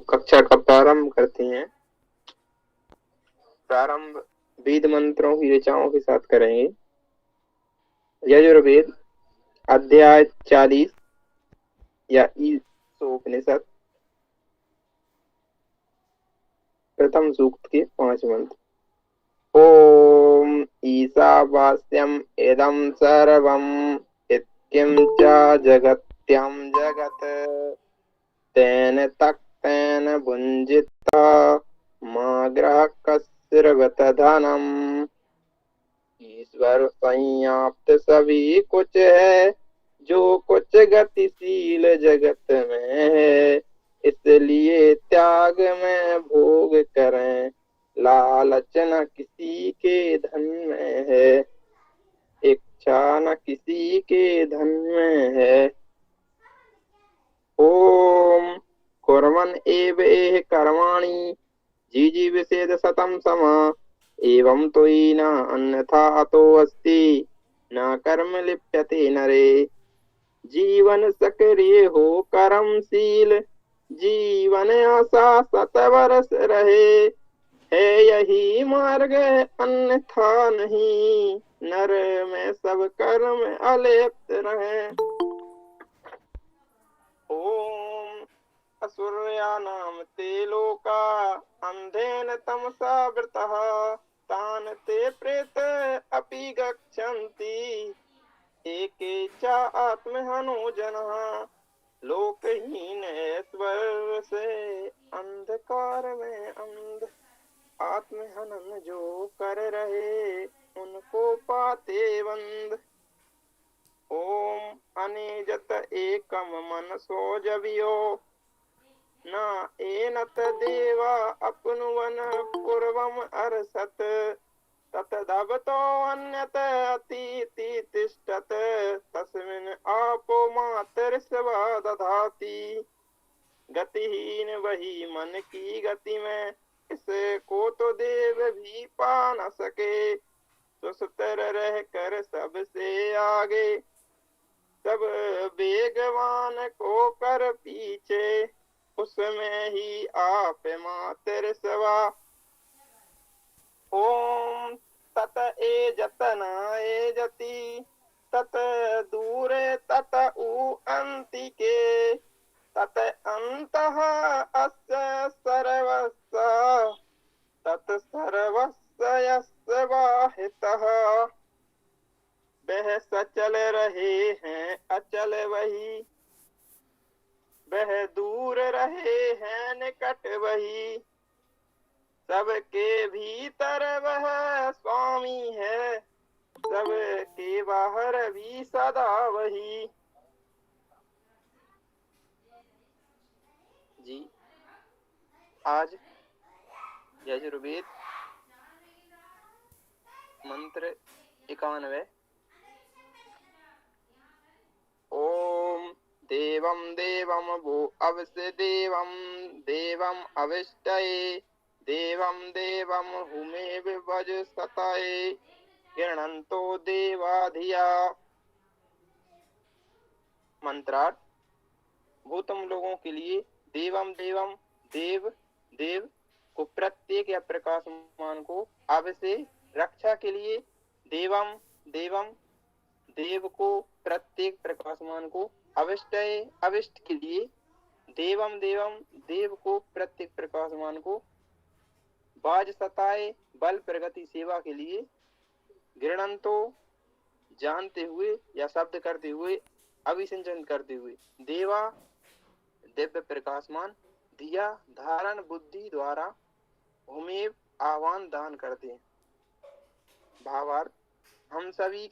कक्षा का प्रारंभ करते हैं। प्रारंभ वेद मंत्रों की ऋचाओं के साथ करेंगे। यजुर्वेद अध्याय 40 या ईशोपनिषद प्रथम सूक्त के 5 मंत्र। ओम ईशावास्यम इदं सर्वं यत्किं च जगत्यं जगत् तेन तक्तेन भुञ्जिता मा ग्रह कस्यर्वत धनम्। ईश्वर संयाप्त सभी कुछ है, जो कुछ गतिशील जगत में है, इसलिए त्याग में भोग करें, लालच न किसी के धन में है, इच्छा न किसी के धन में है। ओम कुर्वन् एव एह कर्माणि जीजी विषेद शतं समा एवं तोयि न अन्यथा अतो अस्ति न कर्म लिप्यते नरे। जीवन सक्रिय हो कर्मशील, जीवन आशा 7 वर्ष रहे, है यही मार्ग अन्यथा नहीं, नर में सब कर्म अलिप्त रहे। ओम असुर्यानाम ते लोका अंधेन तमसा वृतः तान ते प्रेत अपि गच्छन्ति एके च आत्महनो जनः। लोकहीन ऐश्वर्य से अंधकार में अंध, आत्महनन जो कर रहे उनको पाते बंद। ओम अनेजत एकम मनसो जबियो न एनत देवा अपनुवन पूर्वम अर्षत ततदवतो अन्यत अतीति तिष्ठत तस्मिन् आपो मातृस्वा दधाति। गतिहीन वही मन की गति में, इसको तो देव भी पा न सके। सुस्तर रह कर सबसे आगे, सब वेगवान को कर पीछे, उसमें ही आप मातर सवा। ओम तत एजत न एजति तत दूरे तत उ अंतिके तत अंतः अस्य सर्वस्य तत सर्वस्य यस्य वाहितः। वह सचल रहे हैं अचल वही, वह दूर रहे हैं निकट वही, सबके भीतर वह स्वामी है, सबके बाहर भी सदा वही। जी आज यजुर्वेद मंत्र 91। ओम देवं देवं वो अवश्य देवं देवं अविष्टये देवं देवं हुमे विभज सतये गृणन्तो देवाधिया। मंत्रार्थ भूतम लोगों के लिए देवम देवम देव देव को प्रत्येक या प्रकाशमान को, अवश्य रक्षा के लिए देवम देवम देव को प्रत्येक प्रकाशमान को, अविष्टये अविष्ट के लिए देवम देवम देव को प्रत्येक प्रकाशमान को, बाज सताए बल प्रगति सेवा के लिए, गृणंतो जानते हुए या शब्द करते हुए, अभिसंचन करते हुए, देवा दिव्य प्रकाशमान, दिया धारण बुद्धि द्वारा, हुमेव आह्वान दान करते हैं। भावार्थ हम सभी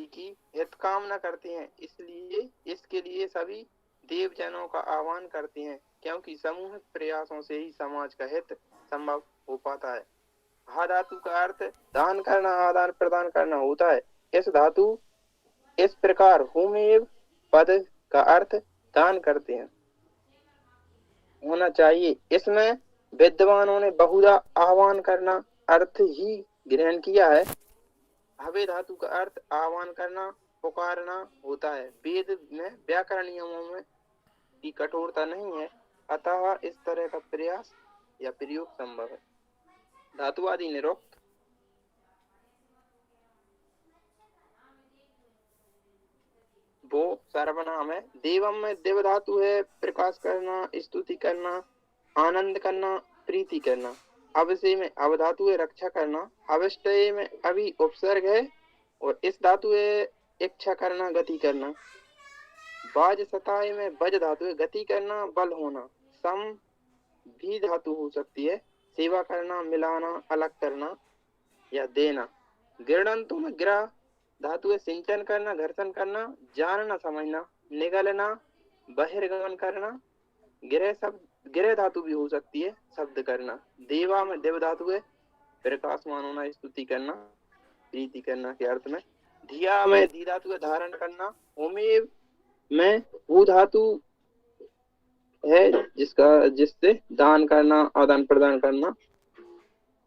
की हित कामना करते हैं, इसलिए इसके लिए सभी देवजनों का आह्वान करते हैं, क्योंकि सामूहिक प्रयासों से ही समाज का हित संभव हो पाता है। हा धातु का अर्थ दान करना, आदान प्रदान करना होता है। इस धातु इस प्रकार हुमेव पद का अर्थ दान करते हैं होना चाहिए। इसमें विद्वानों ने बहुधा आह्वान करना अर्थ ही ग्रहण किया है। हवे धातु का अर्थ आह्वान करना, पुकारना होता है। वेद में व्याकरण नियमों में की कठोरता नहीं है, अतः इस तरह का प्रयास या प्रयोग संभव है। धातुवादी निरुक्त वो सर्वनाम है। देवम में देव धातु है, प्रकाश करना, स्तुति करना, आनंद करना, प्रीति करना। अवश्य में अवधातु है, रक्षा करना। अवश्य में अभी उपसर्ग है और इस धातु है, इच्छा करना, गति करना। बाज सताए में बज धातु है, गति करना, बल होना। सम भी धातु हो सकती है, सेवा करना, मिलाना, अलग करना या देना। गृणंतु में ग्रह धातु है, सिंचन करना, घर्षण करना, जानना, समझना। निगलना, बहिर्गमन करना। गृह धातु भी हो सकती है, शब्द करना। देवा में देव धातु है, प्रकाशमान होना, स्तुति करना, प्रीति करना के अर्थ में। धिया में धी धातु है, धारण करना। उमेव में वो धातु है जिससे दान करना, आदान प्रदान करना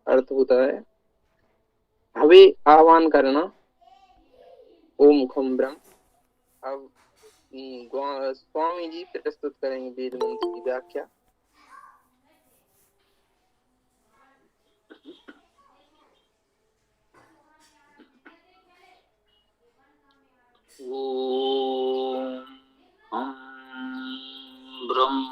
अर्थ होता है। हवे आह्वान करना। ओम खम ब्रह्म। अब स्वामी जी प्रस्तुत करेंगे वेद मंत्र की व्याख्या। ओम हम ब्रह्म।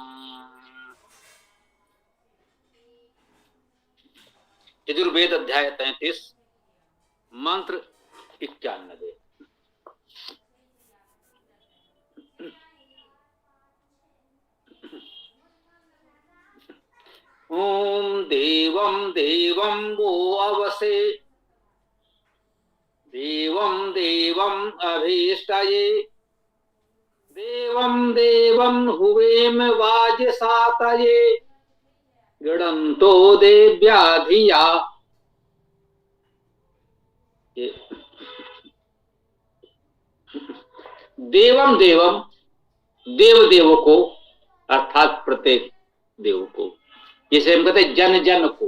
यजुर्वेद अध्याय 33 मंत्र 91। ओम देवम देवम वो अवसे, देवम देवम अभीष्टये, देवम देवम हुवेम वाजसातये, गृणन्तो देव्या धिया। देवम देवम, देव देव को, अर्थात प्रत्येक देव को, जैसे हम कहते जन जन को,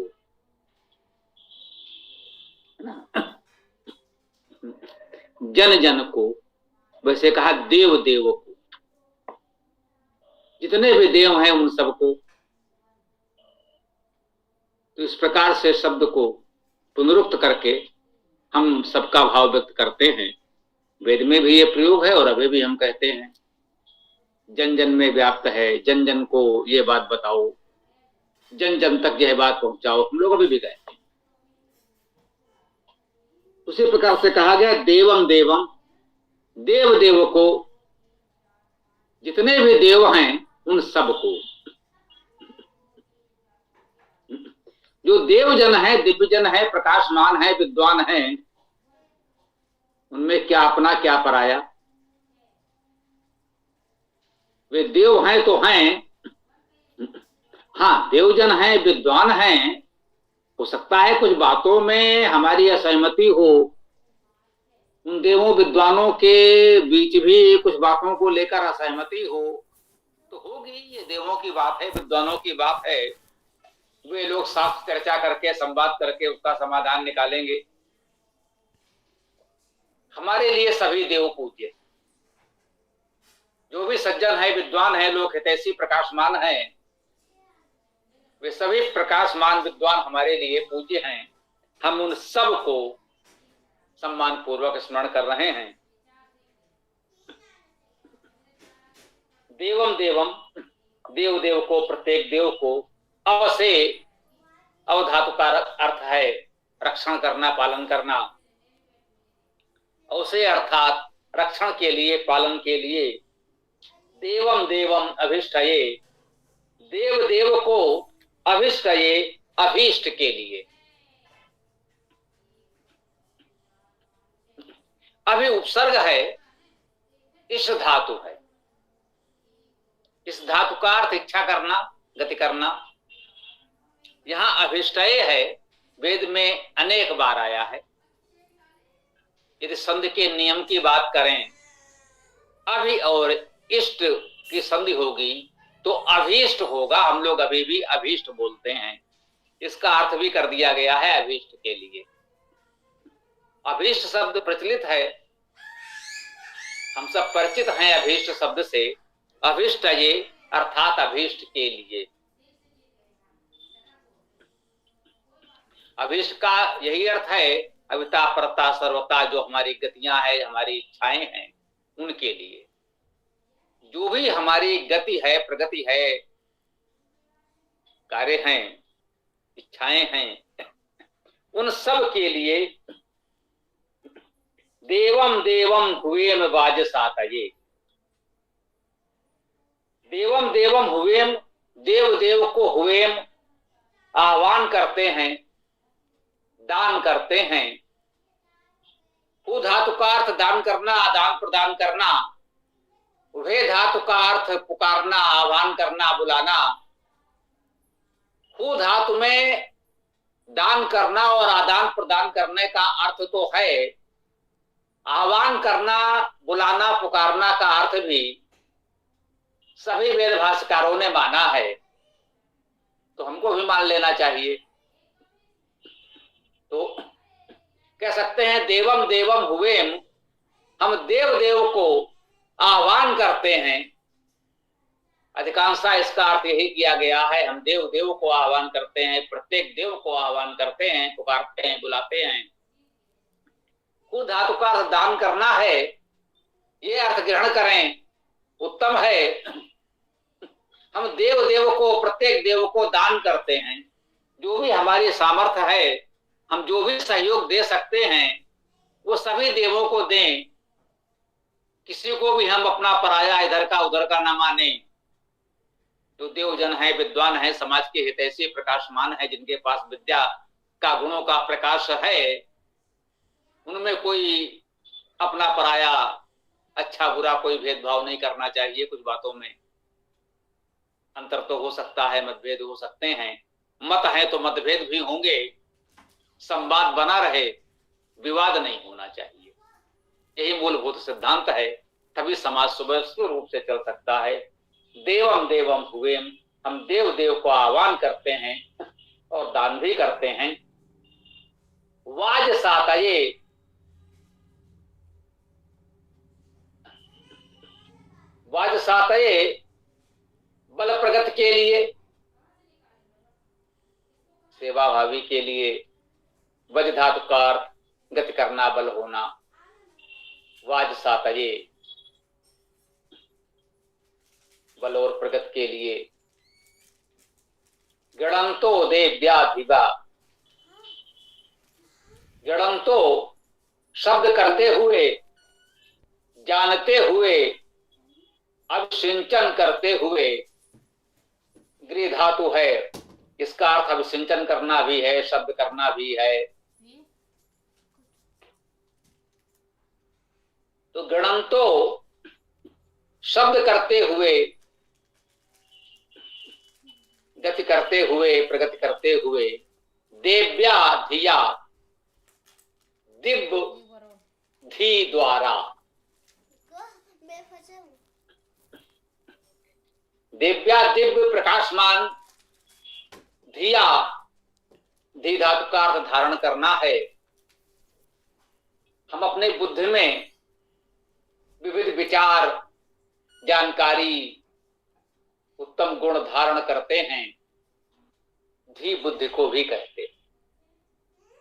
जन जन को, वैसे कहा देव देव को, जितने भी देव हैं उन सबको। तो इस प्रकार से शब्द को पुनरुक्त करके हम सबका भाव व्यक्त करते हैं। वेद में भी ये प्रयोग है और अभी भी हम कहते हैं, जन जन में व्याप्त है, जन जन को ये बात बताओ, जन जन तक यह बात पहुंचाओ, हम लोग अभी भी कहते हैं। उसी प्रकार से कहा गया देवम देवम, देव देव को, जितने भी देव हैं उन सबको। जो देवजन है, दिव्यजन है, प्रकाशमान है, विद्वान है, उनमें क्या अपना क्या पराया। वे देव हैं तो हैं, हाँ देवजन हैं, विद्वान हैं। हो सकता है कुछ बातों में हमारी असहमति हो, उन देवों विद्वानों के बीच भी कुछ बातों को लेकर असहमति हो तो होगी। ये देवों की बात है, विद्वानों की बात है, वे लोग साफ चर्चा करके, संवाद करके उसका समाधान निकालेंगे। हमारे लिए सभी देव पूज्य, जो भी सज्जन है, विद्वान है, लोक हितैषी, प्रकाशमान है, वे सभी प्रकाशमान विद्वान हमारे लिए पूज्य हैं। हम उन सब को सम्मान पूर्वक स्मरण कर रहे हैं। देवम देवम, देव देव को, प्रत्येक देव को। अव से, अवधातु का अर्थ है रक्षण करना, पालन करना। अव से अर्थात रक्षण के लिए, पालन के लिए। देवम देवम अभिष्टये, देव देव को, अभिष्टये अभीष्ट के लिए। अभी उपसर्ग है, इस धातु है। इस धातु का अर्थ इच्छा करना, गति करना। यहां अभिष्टय है, वेद में अनेक बार आया है। यदि संधि के नियम की बात करें, अभि और इष्ट की संधि होगी तो अभीष्ट होगा। हम लोग अभी भी अभीष्ट बोलते हैं, इसका अर्थ भी कर दिया गया है अभीष्ट के लिए। अभीष्ट शब्द प्रचलित है, हम सब परिचित हैं अभीष्ट शब्द से। अभीष्ट ये अर्थात अभीष्ट के लिए। अभीष्ट का यही अर्थ है, अविता परता सर्वता, जो हमारी गतियां हैं, हमारी इच्छाएं हैं, उनके लिए। जो भी हमारी गति है, प्रगति है, कार्य हैं, इच्छाएं हैं, उन सब के लिए देवम देवम हुएम वाजसातये। देवम देवम हुएम, देव देव को हुएम आह्वान करते हैं, दान करते हैं। हु धातु का अर्थ दान करना, आदान प्रदान करना। वे धातु का अर्थ पुकारना, आह्वान करना, बुलाना। हु धातु में दान करना और आदान प्रदान करने का अर्थ तो है, आह्वान करना, बुलाना, पुकारना का अर्थ भी सभी वेद भाष्यकारों ने माना है, तो हमको भी मान लेना चाहिए। तो कह सकते हैं देवम देवम हुवेम, हम देव देव को आह्वान करते हैं। अधिकांशतः इसका अर्थ यही किया गया है, हम देव देव को आह्वान करते हैं, प्रत्येक देव को आह्वान करते हैं, पुकारते हैं, बुलाते हैं। हु धातु का अर्थ दान करना है, ये अर्थ ग्रहण करें, उत्तम है। हम देव देव को, प्रत्येक देव को दान करते हैं। जो भी हमारी सामर्थ्य है, हम जो भी सहयोग दे सकते हैं, वो सभी देवों को दें। किसी को भी हम अपना पराया, इधर का उधर का न माने। जो देवजन है, विद्वान है, समाज के हितैषी प्रकाशमान है, जिनके पास विद्या का, गुणों का प्रकाश है, उनमें कोई अपना पराया, अच्छा बुरा कोई भेदभाव नहीं करना चाहिए। कुछ बातों में अंतर तो हो सकता है, मतभेद हो सकते हैं, मत है तो मतभेद भी होंगे, संवाद बना रहे, विवाद नहीं होना चाहिए। यही मूलभूत सिद्धांत है, तभी समाज सुव्यवस्थित रूप से चल सकता है। देवम देवम हुवेम, हम देव देव को आह्वान करते हैं और दान भी करते हैं। वाजसातये, वाजसातये बल प्रगति के लिए, सेवा भावी के लिए। वज धातु का अर्थ गति करना, बल होना। वाजसातये बल और प्रगति के लिए। गणंतो देव्याधिवा, गणंतो शब्द करते हुए, जानते हुए, अभिसिंचन करते हुए। गृह धातु है, इसका अर्थ अभिसिंचन करना भी है, शब्द करना भी है। तो गणंतो शब्द करते हुए, गति करते हुए, प्रगति करते हुए। देव्या धिया, दिव्य धी द्वारा। दिव्या दिव्य प्रकाशमान, धिया धी धातु का अर्थ धारण करना है। हम अपने बुद्धि में विविध विचार, जानकारी, उत्तम गुण धारण करते हैं, धी बुद्धि को भी कहते हैं।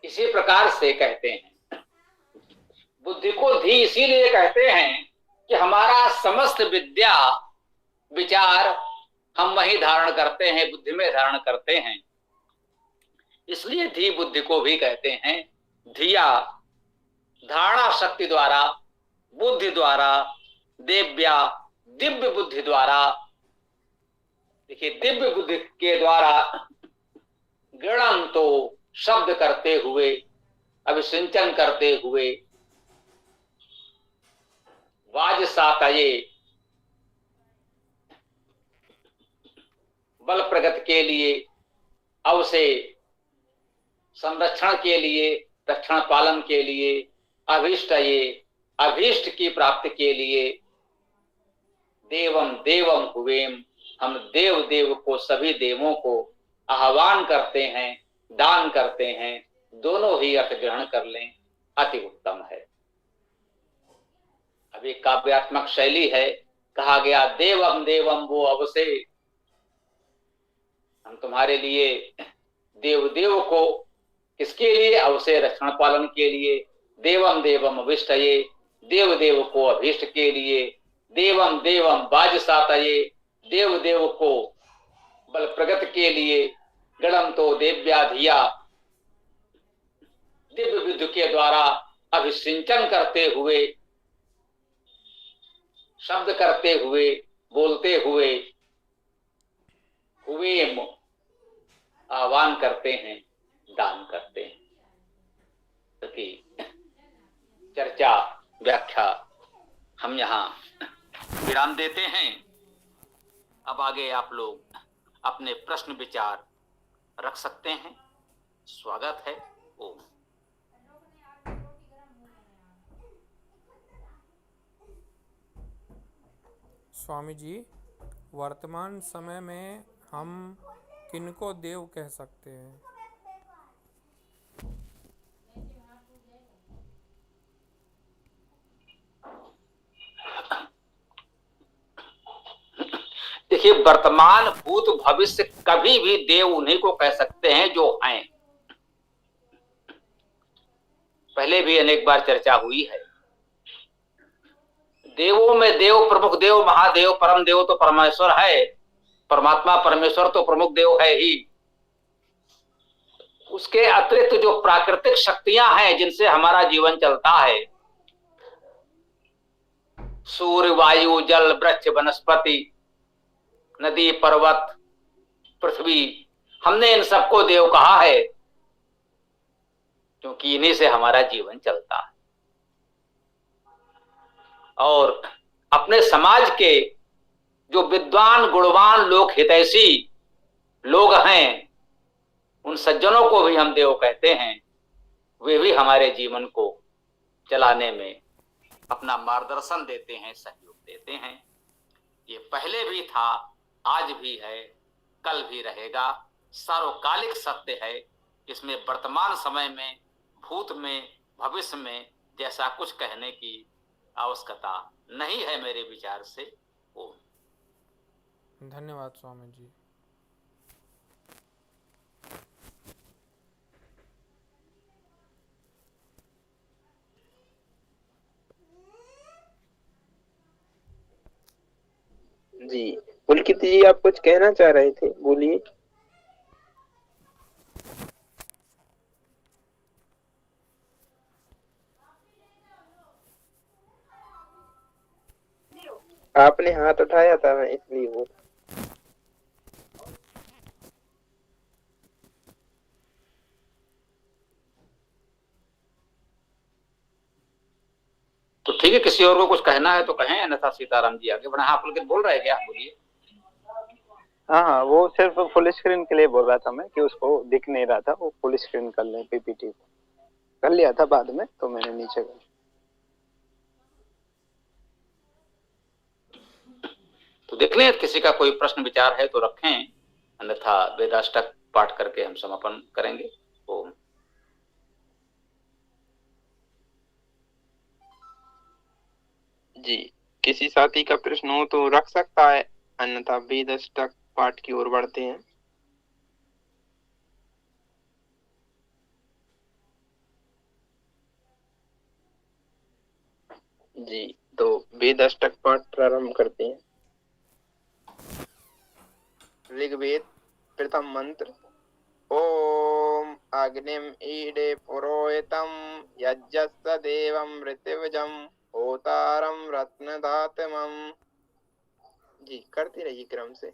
इसी प्रकार से कहते हैं, बुद्धि को धी इसीलिए कहते हैं कि हमारा समस्त विद्या, विचार हम वही धारण करते हैं, बुद्धि में धारण करते हैं, इसलिए धी बुद्धि को भी कहते हैं। धिया धारणा शक्ति द्वारा, बुद्धि द्वारा, देव्या दिव्य बुद्धि द्वारा। देखिए, दिव्य बुद्धि के द्वारा गणंतो शब्द करते हुए, अभिसिंचन करते हुए। वाजसातये बल प्रगति के लिए, अवसे संरक्षण के लिए, रक्षण पालन के लिए। अभीष्टये अभीष्ट की प्राप्ति के लिए। देवम देवम हुवेम, हम देव देव को, सभी देवों को आह्वान करते हैं, दान करते हैं। दोनों ही अर्थ ग्रहण कर लें, अति उत्तम है। अब एक काव्यात्मक शैली है, कहा गया देवम देवम वो अवसे, हम तुम्हारे लिए देव देव को, किसके लिए? अवसे रक्षण पालन के लिए। देवम देवम अभिष्टये, देव देव को अभिष्ट के लिए। देवम देवम बाज सातये, देव देव को बल प्रगत के लिए। गणम तो देव्याधिया, दिव्य विद्युत के द्वारा अभिसिंचन करते हुए, शब्द करते हुए, बोलते हुए आह्वान करते हैं, दान करते हैं। तो चर्चा व्याख्या हम यहाँ विराम देते हैं। अब आगे आप लोग अपने प्रश्न विचार रख सकते हैं। स्वागत है। ओम। स्वामी जी, वर्तमान समय में हम किनको देव कह सकते हैं? देखिए, वर्तमान भूत भविष्य कभी भी देव उन्हीं को कह सकते हैं जो हैं। पहले भी अनेक बार चर्चा हुई है। देवों में देव, प्रमुख देव, महादेव, परम देव तो परमेश्वर है। परमात्मा परमेश्वर तो प्रमुख देव है ही। उसके अतिरिक्त जो प्राकृतिक शक्तियां हैं जिनसे हमारा जीवन चलता है, सूर्य, वायु, जल, वृक्ष, वनस्पति, नदी, पर्वत, पृथ्वी, हमने इन सबको देव कहा है क्योंकि इन्हीं से हमारा जीवन चलता है। और अपने समाज के जो विद्वान, गुणवान, लोक हितैषी लोग हैं, उन सज्जनों को भी हम देव कहते हैं। वे भी हमारे जीवन को चलाने में अपना मार्गदर्शन देते हैं, सहयोग देते हैं। ये पहले भी था, आज भी है, कल भी रहेगा। सार्वकालिक सत्य है। इसमें वर्तमान समय में, भूत में, भविष्य में जैसा कुछ कहने की आवश्यकता नहीं है मेरे विचार से। ओम। धन्यवाद स्वामी जी। जी, पुलकित जी आप कुछ कहना चाह रहे थे, बोलिए। आपने हाथ उठाया था, मैं इसलिए वो। तो ठीक है, किसी और को कुछ कहना है तो कहें, अन्यथा सीताराम जी आगे बढ़े। हाँ, पुलकित बोल रहे हैं क्या? बोलिए। हाँ, वो सिर्फ फुल स्क्रीन के लिए बोल रहा था मैं, कि उसको दिख नहीं रहा था, वो फुल स्क्रीन कर ले, पीपीटी कर लिया था बाद में, तो मैंने नीचे कर। तो देख लें, किसी का कोई प्रश्न विचार है तो रखें, अन्यथा वेदाष्टक पाठ करके हम समापन करेंगे। ओम। जी, किसी साथी का प्रश्न हो तो रख सकता है, अन्यथा वेदाष्टक पाठ की ओर बढ़ते हैं। जी, तो वेदाष्टक पाठ प्रारंभ करते हैं। ऋग्वेद प्रथम मंत्र। ओम अग्निम ईडे पुरोहितम यज्ञस्य देवं ऋतविजं होतारं रत्नधातमं। जी, करते रहिए क्रम से।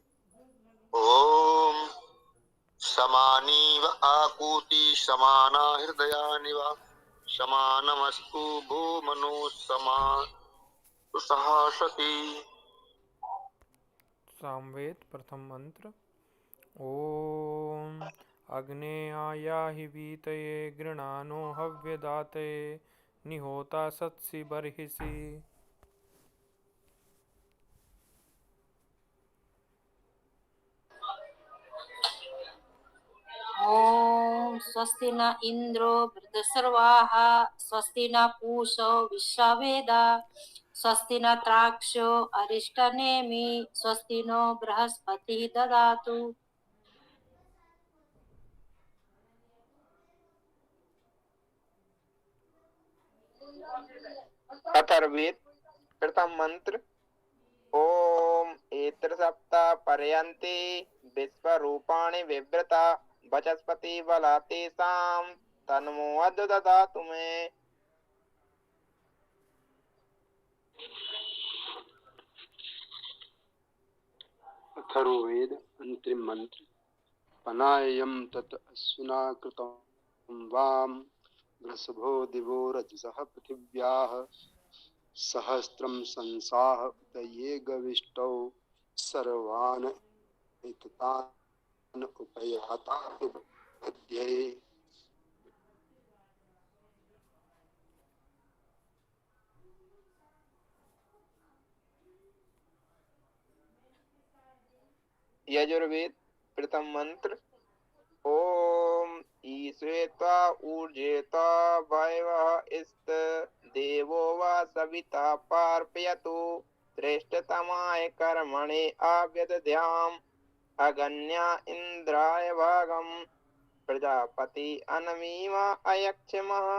ओम समानीव आकूति समाना हृदयानिव समानमस्तु भूमनो समान सहसति। सामवेद प्रथम मंत्र। ओम अग्नेयायाहि वीतये गृणानो हव्यदातये निहोता सत्सि बर्हिषि। ओम स्वस्ति न इंद्रो वृद्धसर्वाः स्वस्ति न पूषो विश्ववेदा स्वस्ति न त्राक्षो अरिष्टनेमि स्वस्ति नो बृहस्पतिः ददातु। अथर्ववेद प्रथम मंत्र। ओम एत्र सप्ताह पर्यन्ते विश्वरूपाणि विवृता वचस्पति बला तेषां तन्मो अद्य ददातु मे। अथर्ववेद अंतरिम मंत्र। पनायम तत अश्विना कृतं वाम वृषभो दिवो रजसः पृथिव्याः सहस्त्रम संसाह उदये गविष्टौ सर्वान् एतान् उपयाता विद्ये। यजुर्वेद प्रथम मंत्र। ओम ईश्वेता ऊर्जेता वायवः इस्त देवो वा सविता पार्पयतु श्रेष्ठतमाय कर्मणे आव्यदध्याम् अगन्या इंद्राय भागम प्रजापति अनमीमा अयक्षमः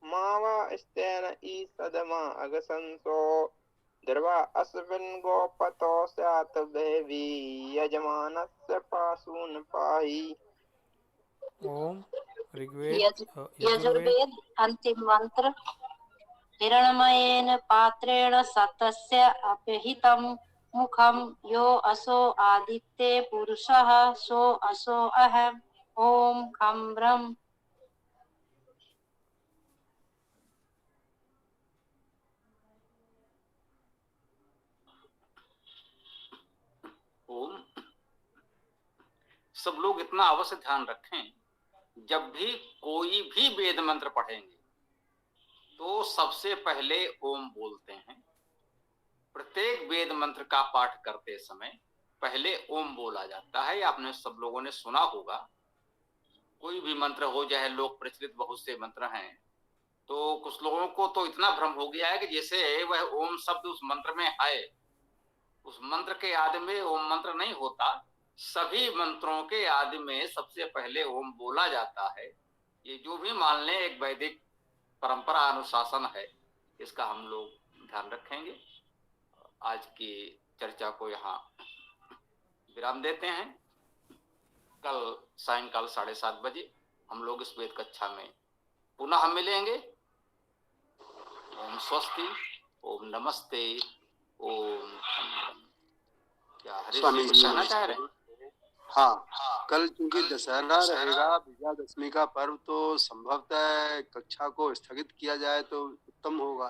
मावा स्तेन ईसदमा अगसंसो द्रवा अस्मिन् गोपतो स्यात् देवी यजमानस्य पाशून् पाहि। ओम ऋग्वेद यजुर्वेद यजुर्वेद अंतिम मंत्र। हिरण्मयेन पात्रेण सतस्य अपहितं मुखं यो असो आदित्ये पुरुषः सो असो अहम्। ओम खं ब्रह्म। ओम। सब लोग इतना अवश्य ध्यान रखें, जब भी कोई भी वेद मंत्र पढ़ेंगे तो सबसे पहले ओम बोलते हैं। प्रत्येक वेद मंत्र का पाठ करते समय पहले ओम बोला जाता है। आपने सब लोगों ने सुना होगा। कोई भी मंत्र हो, चाहे लोक प्रचलित बहुत से मंत्र हैं, तो कुछ लोगों को तो इतना भ्रम हो गया है कि जैसे वह ओम शब्द उस मंत्र में है। उस मंत्र के आदि में ओम मंत्र नहीं होता। सभी मंत्रों के आदि में सबसे पहले ओम बोला जाता है। ये जो भी मान लें एक वैदिक परंपरा अनुशासन है, इसका हम लोग ध्यान रखेंगे। आज की चर्चा को यहाँ विराम देते हैं। कल सायंकाल 7:30 बजे हम लोग इस वेद कक्षा में पुनः मिलेंगे। ओम स्वस्ति, ओम नमस्ते, ओम। क्या हरीश स्वामी जी जी कहना चाह रहे हैं? हाँ, कल चूंकि दशहरा रहेगा, विजयादशमी का पर्व, तो संभवतः कक्षा को स्थगित किया जाए तो उत्तम होगा।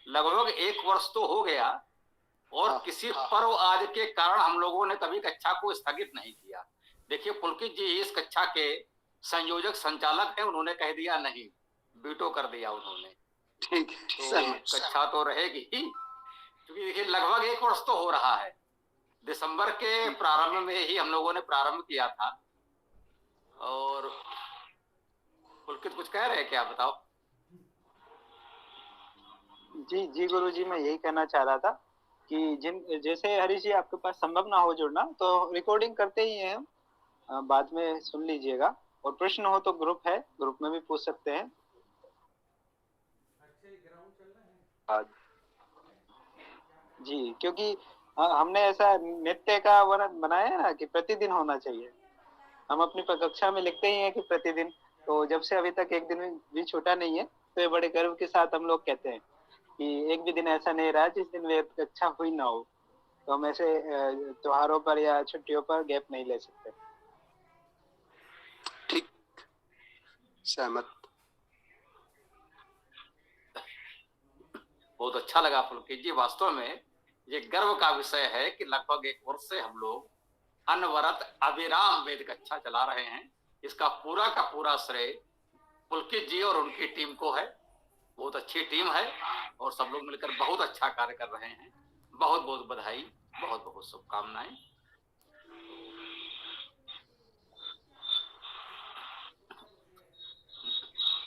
लगभग 1 वर्ष तो हो गया और किसी पर्व आदि के कारण हम लोगों ने कभी कक्षा को स्थगित नहीं किया। देखिए, पुलकित जी इस कक्षा के संयोजक संचालक हैं, उन्होंने कह दिया नहीं, वीटो कर दिया उन्होंने। ठीक तो कक्षा तो रहेगी ही, क्योंकि देखिए लगभग 1 वर्ष तो हो रहा है। दिसंबर के प्रारंभ में ही हम लोगों ने प्रारंभ किया था। और पुलकित कुछ कह रहे हैं क्या, बताओ? जी जी गुरु जी, मैं यही कहना चाह रहा था कि जैसे हरीश जी आपके पास संभव ना हो जुड़ना, तो रिकॉर्डिंग करते ही हैं हम, बाद में सुन लीजिएगा। और प्रश्न हो तो ग्रुप है, ग्रुप में भी पूछ सकते हैं। जी, क्योंकि हमने ऐसा नित्य का वर्णन बनाया है ना कि प्रतिदिन होना चाहिए। हम अपनी कक्षा में लिखते ही हैं कि प्रतिदिन, तो जब से अभी तक एक दिन भी छूटा नहीं है, तो ये बड़े गर्व के साथ हम लोग कहते हैं कि एक भी दिन ऐसा नहीं रहा जिस दिन वेद कक्षा हुई ना हो। तो हम ऐसे त्योहारों पर या छुट्टियों पर गैप नहीं ले सकते। ठीक, सहमत। बहुत अच्छा लगा पुलकित जी। वास्तव में ये गर्व का विषय है कि लगभग 1 वर्ष से हम लोग अनवरत अविराम वेद कक्षा चला रहे हैं। इसका पूरा का पूरा श्रेय पुलकित जी और उनकी टीम को है। बहुत अच्छी टीम है और सब लोग मिलकर बहुत अच्छा कार्य कर रहे हैं। बहुत बहुत बधाई, बहुत बहुत शुभकामनाएं।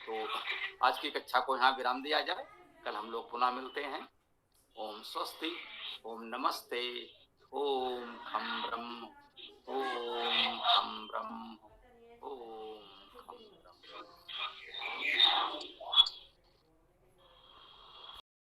तो आज की कक्षा को यहाँ विराम दिया जाए, कल हम लोग पुनः मिलते हैं। ओम स्वस्ति, ओम नमस्ते, ओम खम ब्रह्म, ओम खम